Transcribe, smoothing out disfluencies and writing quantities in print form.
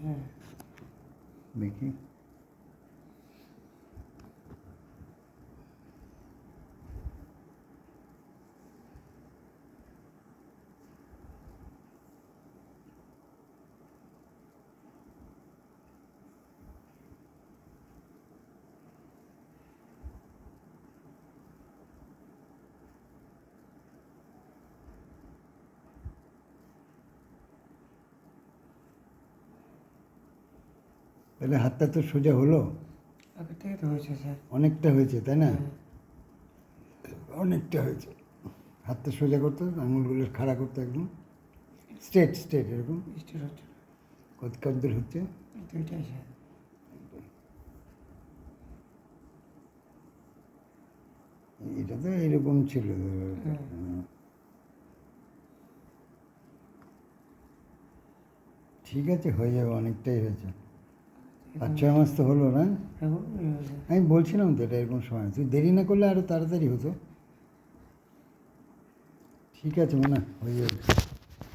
হ্যাঁ, দেখি। তাহলে হাতটা তো সোজা হলো, আগের থেকে তো হয়েছে স্যার। অনেকটা হয়েছে তাই না? হ্যাঁ, অনেকটা হয়েছে। হাতটা সোজা করতে হবে, আঙুলগুলো খাড়া করতে একদম স্ট্রেট স্ট্রেট এরকম। স্টির হচ্ছে না। কতদূর হচ্ছে? এই তো এটাই স্যার। এটা তো এরকম ছিল। হ্যাঁ। ঠিক আছে, হয়ে যাবে, অনেকটাই হয়েছে। 5-6 মাস তো হলো না? এখন হয়েছে। আমি বলছিলাম তো এটা এরকম সময়, তুই দেরি না করলে আরও তাড়াতাড়ি হতো। ঠিক আছে, মনে হয়ে যাবে।